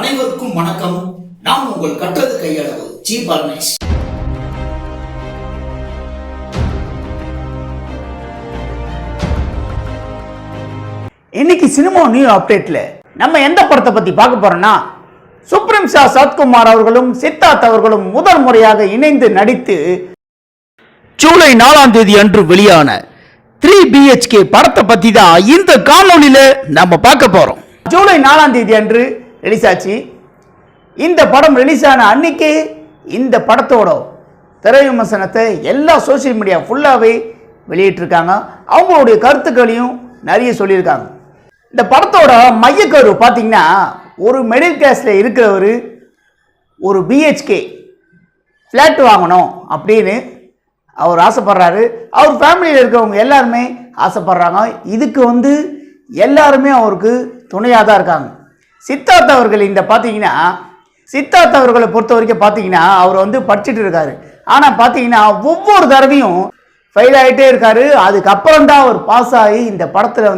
அனைவருக்கும் வணக்கம். நான் உங்கள் கற்றது கையளவு ஜி பரமேஷ். இன்னைக்கு சினிமா நியூ அப்டேட்ல நம்ம எந்த படத்தை பத்தி பார்க்க போறோம்னா, சுப்ரீம் ஸ்டார் சரத்குமார் அவர்களும் சித்தார்த் அவர்களும் முதல் முறையாக இணைந்து நடித்து ஜூலை 4ஆம் தேதி அன்று வெளியான 3 BHK படத்தை பத்தி தான் இந்த காணொளியில நம்ம பார்க்க போறோம். ஜூலை 4ஆம் தேதி அன்று ரிலீஸ் ஆச்சு. இந்த படம் ரிலீஸ் ஆன அன்னைக்கு இந்த படத்தோட திரை விமர்சனத்தை எல்லா சோசியல் மீடியா ஃபுல்லாகவே வெளியிட்டிருக்காங்க. அவங்களுடைய கருத்துக்களையும் நிறைய சொல்லியிருக்காங்க. இந்த படத்தோட மையக்கரு பார்த்தீங்கன்னா, ஒரு மிடில் கிளாஸில் இருக்கிறவர் ஒரு BHK ஃப்ளாட் வாங்கணும் அப்படின்னு அவர் ஆசைப்படுறாரு. அவர் ஃபேமிலியில் இருக்கிறவங்க எல்லாருமே ஆசைப்படுறாங்க. இதுக்கு எல்லாருமே அவருக்கு துணையாக தான் இருக்காங்க. சித்தார்த் அவர்கள் இந்த பார்த்தீங்கன்னா, சித்தார்த் அவர்களை பொறுத்த வரைக்கும் பார்த்தீங்கன்னா, அவர் படிச்சுட்டு இருக்காரு. ஆனால் பார்த்தீங்கன்னா ஒவ்வொரு தடவையும் ஃபெயில் ஆகிட்டே இருக்காரு. அதுக்கப்புறம் தான் அவர் பாஸ் ஆகி இந்த படத்தில்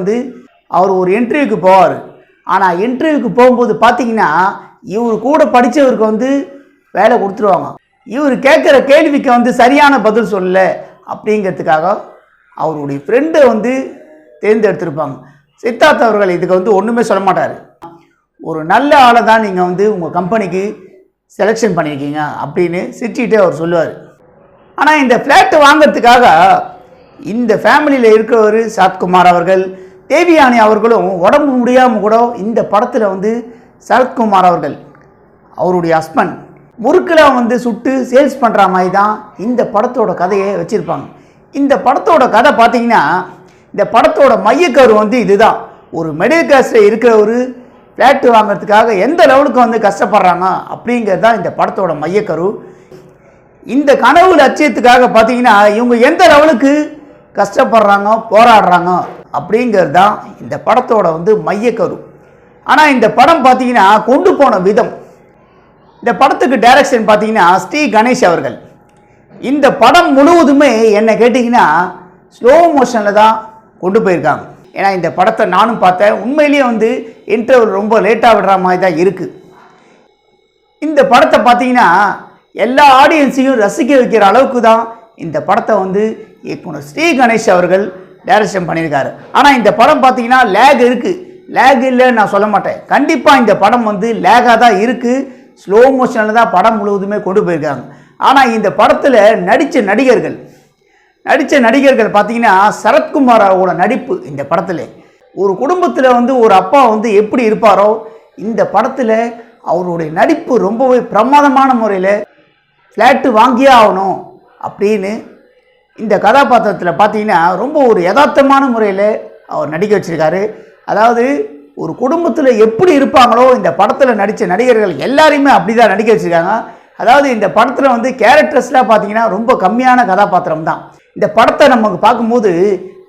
அவர் ஒரு இன்டர்வியூக்கு போவார். ஆனால் இன்டர்வியூக்கு போகும்போது பார்த்தீங்கன்னா, இவர் கூட படித்தவருக்கு வேலை கொடுத்துருவாங்க. இவர் கேட்குற கேள்விக்கு சரியான பதில் சொல்லலை அப்படிங்கிறதுக்காக அவருடைய ஃப்ரெண்டை தேர்ந்தெடுத்திருப்பாங்க. சித்தார்த் அவர்கள் இதுக்கு ஒன்றுமே சொல்ல மாட்டார். ஒரு நல்ல ஆளை தான் நீங்கள் உங்கள் கம்பெனிக்கு செலெக்ஷன் பண்ணியிருக்கீங்க அப்படின்னு சிரிச்சுக்கிட்டே அவர் சொல்லுவார். ஆனால் இந்த ஃப்ளாட்டு வாங்கிறதுக்காக இந்த ஃபேமிலியில் இருக்கிறவர் சரத்குமார் அவர்கள், தேவியானி அவர்களும் உடம்பு முடியாமல் கூட இந்த படத்தில் சரத்குமார் அவர்கள் அவருடைய ஹஸ்பண்ட் முறுக்கில் சுட்டு சேல்ஸ் பண்ணுற மாதிரி தான் இந்த படத்தோட கதையை வச்சுருப்பாங்க. இந்த படத்தோட கதை பார்த்திங்கன்னா, இந்த படத்தோட மையக்கரு இதுதான். ஒரு மிடில் கிளாஸில் இருக்கிற ஒரு ஃப்ளாட்டு வாங்கிறதுக்காக எந்த லெவலுக்கு கஷ்டப்படுறாங்க அப்படிங்கிறது தான் இந்த படத்தோட மையக்கரு. இந்த கனவு லட்சியத்துக்காக பார்த்தீங்கன்னா இவங்க எந்த லெவலுக்கு கஷ்டப்படுறாங்க, போராடுறாங்க அப்படிங்கிறது தான் இந்த படத்தோட மையக்கரு. ஆனால் இந்த படம் பார்த்தீங்கன்னா கொண்டு போன விதம், இந்த படத்துக்கு டைரக்ஷன் பார்த்தீங்கன்னா ஸ்ரீ கணேஷ் அவர்கள். இந்த படம் முழுவதுமே என்ன கேட்டிங்கன்னா ஸ்லோ மோஷனில் தான் கொண்டு போயிருக்காங்க. ஏன்னா இந்த படத்தை நானும் பார்த்தேன். உண்மையிலேயே இன்டர்வல் ரொம்ப லேட்டாக விடுற மாதிரி தான் இருக்குது. இந்த படத்தை பார்த்தீங்கன்னா எல்லா ஆடியன்ஸையும் ரசிக்க வைக்கிற அளவுக்கு தான் இந்த படத்தை இயக்குனர் ஸ்ரீ கணேஷ் அவர்கள் டைரக்ஷன் பண்ணியிருக்காரு. ஆனால் இந்த படம் பார்த்தீங்கன்னா லேக் இருக்குது. லேக் இல்லைன்னு நான் சொல்ல மாட்டேன். கண்டிப்பாக இந்த படம் லேகாக தான் இருக்குது. ஸ்லோ மோஷனில் தான் படம் முழுவதுமே கொண்டு போயிருக்காங்க. ஆனால் இந்த படத்தில் நடித்த நடிகர்கள் பார்த்தீங்கன்னா சரத்குமாரோட நடிப்பு இந்த படத்தில், ஒரு குடும்பத்தில் ஒரு அப்பா எப்படி இருப்பாரோ இந்த படத்தில் அவருடைய நடிப்பு ரொம்பவே பிரமாதமான முறையில் ஃப்ளாட்டு வாங்கியே ஆகணும் அப்படின்னு இந்த கதாபாத்திரத்தில் பார்த்தீங்கன்னா ரொம்ப ஒரு யதார்த்தமான முறையில் அவர் நடிக்க வச்சுருக்காரு. அதாவது ஒரு குடும்பத்தில் எப்படி இருப்பாங்களோ இந்த படத்தில் நடித்த நடிகர்கள் எல்லாரையுமே அப்படி தான் நடிக்க வச்சுருக்காங்க. அதாவது இந்த படத்தில் கேரக்டர்ஸ்லாம் பார்த்தீங்கன்னா ரொம்ப கம்மியான கதாபாத்திரம் தான். இந்த படத்தை நமக்கு பார்க்கும்போது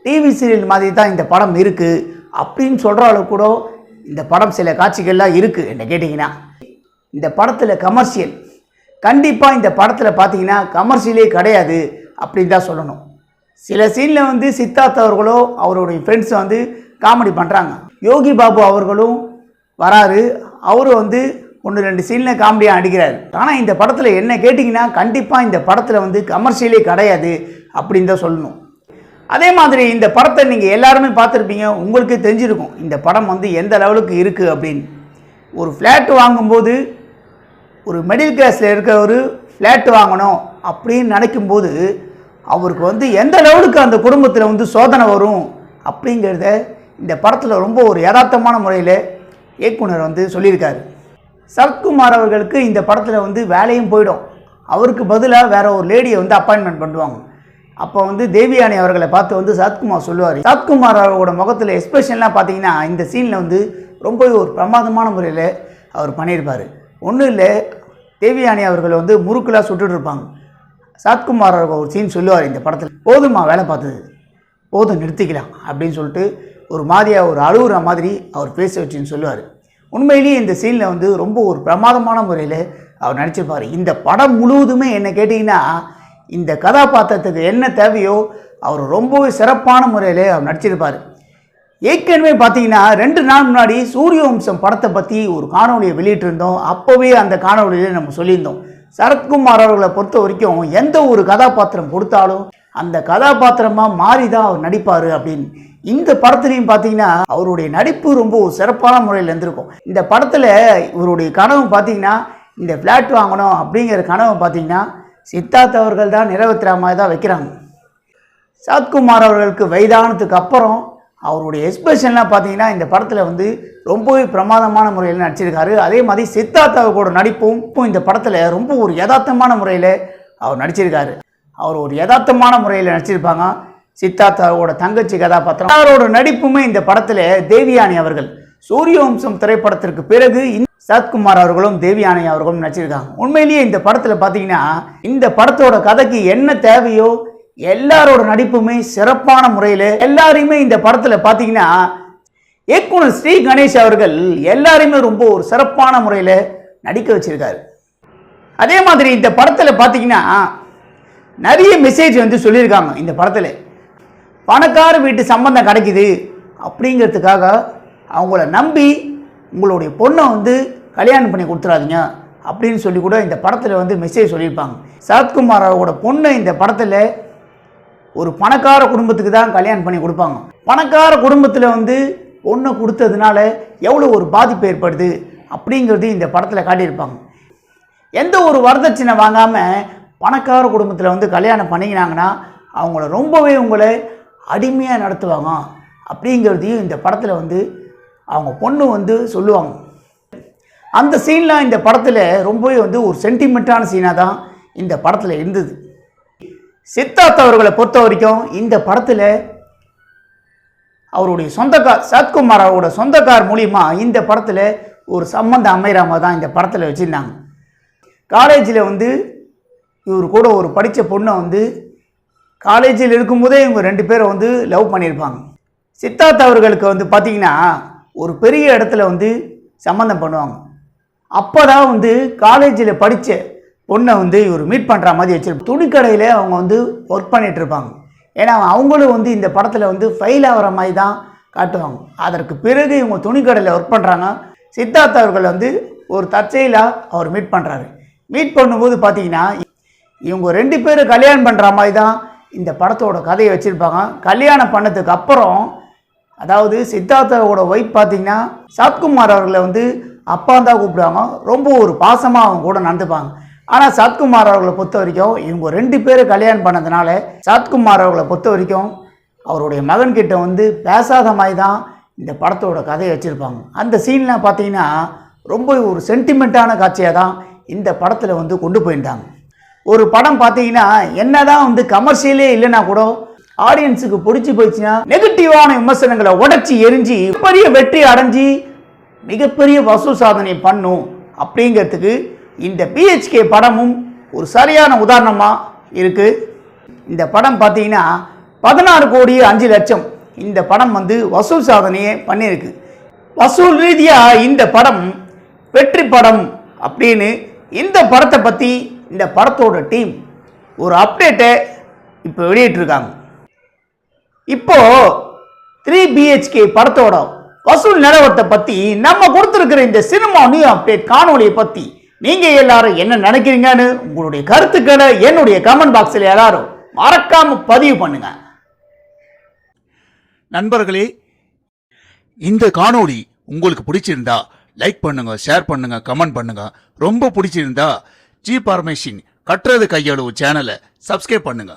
டிவி சீரியல் மாதிரி தான் இந்த படம் இருக்குது அப்படின்னு சொல்கிற அளவுக்கு கூட இந்த படம் சில காட்சிகள்லாம் இருக்குது. என்ன கேட்டிங்கன்னா இந்த படத்தில் கமர்ஷியல் கண்டிப்பாக இந்த படத்தில் பார்த்தீங்கன்னா கமர்ஷியலே கிடையாது அப்படின்னு தான் சொல்லணும். சில சீனில் சித்தார்த் அவர்களோ அவருடைய ஃப்ரெண்ட்ஸ் காமெடி பண்ணுறாங்க. யோகி பாபு அவர்களும் வராரு. அவரும் 1-2 சீனில் காமெடியாக அடிக்கிறாரு. ஆனால் இந்த படத்தில் என்ன கேட்டிங்கன்னா கண்டிப்பாக இந்த படத்தில் கமர்ஷியலே கிடையாது அப்படின்னு தான் சொல்லணும். அதே மாதிரி இந்த படத்தை நீங்கள் எல்லாருமே பார்த்துருப்பீங்க, உங்களுக்கே தெரிஞ்சிருக்கும் இந்த படம் எந்த லெவலுக்கு இருக்குது அப்படின்னு. ஒரு ஃப்ளாட்டு வாங்கும்போது ஒரு மிடில் கிளாஸில் இருக்கிற ஒரு ஃப்ளாட்டு வாங்கணும் அப்படின்னு நினைக்கும்போது அவருக்கு எந்த லெவலுக்கு அந்த குடும்பத்தில் சோதனை வரும் அப்படிங்கிறத இந்த படத்தில் ரொம்ப ஒரு யதார்த்தமான முறையில் இயக்குனர் சொல்லியிருக்காரு. சரத்குமார் அவர்களுக்கு இந்த படத்தில் வேலையும் போயிடும். அவருக்கு பதிலாக வேற ஒரு லேடியை அப்பாயின்மெண்ட் பண்ணுவாங்க. அப்போ தேவியானி அவர்களை பார்த்து சரத்குமார் சொல்லுவார். சரத்குமார் அவரோட முகத்தில் எக்ஸ்பிரஷன்லாம் பார்த்தீங்கன்னா இந்த சீனில் ரொம்பவே ஒரு பிரமாதமான முறையில் அவர் பண்ணியிருப்பார். ஒன்றும் இல்லை, தேவியானி அவர்கள் முறுக்கெல்லாம் சுட்டுட்டு இருப்பாங்க. சரத்குமார் அவர்கள் ஒரு சீன் சொல்லுவார் இந்த படத்தில், போதுமா வேலை பார்த்தது, போதும் நிறுத்திக்கலாம் அப்படின்னு சொல்லிட்டு ஒரு மாதிரியாக ஒரு அழுகுற மாதிரி அவர் பேச வச்சுன்னு சொல்லுவார். உண்மையிலேயே இந்த சீனில் ரொம்ப ஒரு பிரமாதமான முறையில் அவர் நடிச்சிருப்பார். இந்த படம் முழுவதுமே என்ன கேட்டிங்கன்னா இந்த கதாபாத்திரத்துக்கு என்ன தேவையோ அவர் ரொம்பவே சிறப்பான முறையில் அவர் நடிச்சிருப்பார். ஏற்கனவே பார்த்தீங்கன்னா 2 நாள் முன்னாடி சூரியவம்சம் படத்தை பற்றி ஒரு காணொலியை வெளியிட்டிருந்தோம். அப்போவே அந்த காணொலியில் நம்ம சொல்லியிருந்தோம், சரத்குமார் அவர்களை பொறுத்த வரைக்கும் எந்த ஒரு கதாபாத்திரம் கொடுத்தாலும் அந்த கதாபாத்திரமாக மாறி தான் அவர் நடிப்பார் அப்படின்னு. இந்த படத்துலையும் பார்த்தீங்கன்னா அவருடைய நடிப்பு ரொம்ப ஒரு சிறப்பான முறையில் இருந்திருக்கும். இந்த படத்தில் இவருடைய கனவு பார்த்தீங்கன்னா இந்த ஃப்ளாட் வாங்கணும் அப்படிங்கிற கனவு பார்த்தீங்கன்னா சித்தார்த் அவர்கள் தான் நிறைவேற்றுற மாதிரி தான் வைக்கிறாங்க. சரத்குமார் அவர்களுக்கு வயதானதுக்கு அப்புறம் அவருடைய எக்ஸ்பிரஷன்லாம் பார்த்தீங்கன்னா இந்த படத்தில் வந்து ரொம்பவே பிரமாதமான முறையில் நடிச்சிருக்காரு. அதே மாதிரி சித்தார்த் அவர்களோட நடிப்பும் இந்த படத்தில் ரொம்ப ஒரு யதார்த்தமான முறையில் அவர் நடிச்சிருக்காரு. அவர் ஒரு யதார்த்தமான முறையில் நடிச்சிருப்பாங்க. சித்தார்த் அவரோட தங்கச்சி கதாபாத்திரம், அவரோட நடிப்புமே இந்த படத்தில் தேவியானி அவர்கள் சூரியவம்சம் திரைப்படத்திற்கு பிறகு சரத்குமார் அவர்களும் தேவியானி அவர்களும் நடிச்சிருக்காங்க. உண்மையிலேயே இந்த படத்தில் பார்த்தீங்கன்னா இந்த படத்தோட கதைக்கு என்ன தேவையோ எல்லாரோட நடிப்புமே சிறப்பான முறையில், எல்லாரையுமே இந்த படத்தில் பார்த்தீங்கன்னா இயக்குனர் ஸ்ரீ கணேஷ் அவர்கள் எல்லாரையுமே ரொம்ப ஒரு சிறப்பான முறையில் நடிக்க வச்சிருக்காரு. அதே மாதிரி இந்த படத்தில் பார்த்தீங்கன்னா நிறைய மெசேஜ் வந்து சொல்லியிருக்காங்க. இந்த படத்தில் பணக்கார வீட்டு சம்பந்தம் கிடைக்குது அப்படிங்கிறதுக்காக அவங்கள நம்பி உங்களுடைய பொண்ணை வந்து கல்யாணம் பண்ணி கொடுத்துடாதீங்க அப்படின்னு சொல்லி கூட இந்த படத்தில் வந்து மெசேஜ் சொல்லியிருப்பாங்க. சரத்குமார் அவரோட பொண்ணை இந்த படத்தில் ஒரு பணக்கார குடும்பத்துக்கு தான் கல்யாணம் பண்ணி கொடுப்பாங்க. பணக்கார குடும்பத்தில் வந்து பொண்ணை கொடுத்ததுனால எவ்வளோ ஒரு பாதிப்பு ஏற்படுது அப்படிங்கிறது இந்த படத்தில் காட்டியிருப்பாங்க. எந்த ஒரு வரதட்சணை வாங்காமல் பணக்கார குடும்பத்தில் வந்து கல்யாணம் பண்ணிக்கினாங்கன்னா அவங்கள ரொம்பவே உங்களை அடிமையாக நடத்துவாங்க அப்படிங்கிறதையும் இந்த படத்தில் வந்து அவங்க பொண்ணு வந்து சொல்லுவாங்க. அந்த சீன்லாம் இந்த படத்தில் ரொம்பவே வந்து ஒரு சென்டிமெண்ட்டான சீனாக தான் இந்த படத்தில் இருந்தது. சித்தார்த் அவர்களை பொறுத்த வரைக்கும் இந்த படத்தில் அவருடைய சொந்தக்கார் சரத்குமார் அவரோட சொந்தக்கார் மூலிமா இந்த படத்தில் ஒரு சம்பந்தம் அமைகிறாம தான் இந்த படத்தில் வச்சுருந்தாங்க. காலேஜில் வந்து இவர் கூட ஒரு படித்த பொண்ணை வந்து காலேஜில் இருக்கும்போதே இவங்க 2 பேரை வந்து லவ் பண்ணியிருப்பாங்க. சித்தார்த் அவர்களுக்கு வந்து பார்த்திங்கன்னா ஒரு பெரிய இடத்துல வந்து சம்மந்தம் பண்ணுவாங்க. அப்போ தான் வந்து காலேஜில் படித்த பொண்ணை வந்து இவர் மீட் பண்ணுற மாதிரி வச்சிருப்பாங்க. துணிக்கடையில் அவங்க வந்து ஒர்க் பண்ணிகிட்டு இருப்பாங்க. ஏன்னா அவங்களும் வந்து இந்த படத்தில் வந்து ஃபெயில் ஆகிற மாதிரி தான் காட்டுவாங்க. அதற்கு பிறகு இவங்க துணிக்கடையில் ஒர்க் பண்ணுறாங்க. சித்தார்த் அவர்கள் வந்து ஒரு தற்செயலாக அவர் மீட் பண்ணுறாரு. மீட் பண்ணும்போது பார்த்தீங்கன்னா இவங்க 2 பேரும் கல்யாணம் பண்ணுற மாதிரி தான் இந்த படத்தோட கதையை வச்சுருப்பாங்க. கல்யாணம் பண்ணதுக்கு அப்புறம் அதாவது சித்தார்த்தோட ஒய்ஃப் பார்த்தீங்கன்னா சரத்குமார் அவர்களை வந்து அப்பா தான் கூப்பிடுவாங்க. ரொம்ப ஒரு பாசமாக அவங்க கூட நடந்துப்பாங்க. ஆனால் சரத்குமார் அவர்களை பொறுத்த வரைக்கும் இவங்க 2 பேரும் கல்யாணம் பண்ணதுனால சரத்குமார் அவர்களை பொறுத்த வரைக்கும் அவருடைய மகன்கிட்ட வந்து பேசாத மாதிரி தான் இந்த படத்தோட கதையை வச்சுருப்பாங்க. அந்த சீன்லாம் பார்த்தீங்கன்னா ரொம்ப ஒரு சென்டிமெண்ட்டான காட்சியாக தான் இந்த படத்தில் வந்து கொண்டு போயிருந்தாங்க. ஒரு படம் பார்த்தீங்கன்னா என்னதான் வந்து கமர்ஷியலே இல்லைன்னா கூட ஆடியன்ஸுக்கு பிடிச்சி போயிடுச்சுன்னா நெகட்டிவான விமர்சனங்களை உடச்சி எரிஞ்சு பெரிய வெற்றி அடைஞ்சி மிகப்பெரிய வசூல் சாதனை பண்ணும் அப்படிங்கிறதுக்கு இந்த பிஹெச்கே படமும் ஒரு சரியான உதாரணமாக இருக்குது. இந்த படம் பார்த்தீங்கன்னா 16,05,00,000 இந்த படம் வந்து வசூல் சாதனையே பண்ணியிருக்கு. வசூல் ரீதியாக இந்த படம் வெற்றி படம் அப்படின்னு இந்த படத்தை பற்றி இந்த படத்தோட டீம் ஒரு அப்டேட்டை இப்போ வெளியிட்டிருக்காங்க. இப்போது 3BHK படத்தோட வசூல் நிலவரத்தை பற்றி நம்ம கொடுத்துருக்கிற இந்த சினிமா நியூ அப்டேட் காணொலியை பற்றி நீங்கள் எல்லாரும் என்ன நினைக்கிறீங்கன்னு உங்களுடைய கருத்துக்களை என்னுடைய கமெண்ட் பாக்ஸில் எல்லாரும் மறக்காமல் பதிவு பண்ணுங்க. நண்பர்களே, இந்த காணொளி உங்களுக்கு பிடிச்சிருந்தா லைக் பண்ணுங்க, ஷேர் பண்ணுங்க, கமெண்ட் பண்ணுங்க. ரொம்ப பிடிச்சிருந்தா ஜி பார்மேஷன் கட்டுறது கையளவு சேனலை சப்ஸ்கிரைப் பண்ணுங்க.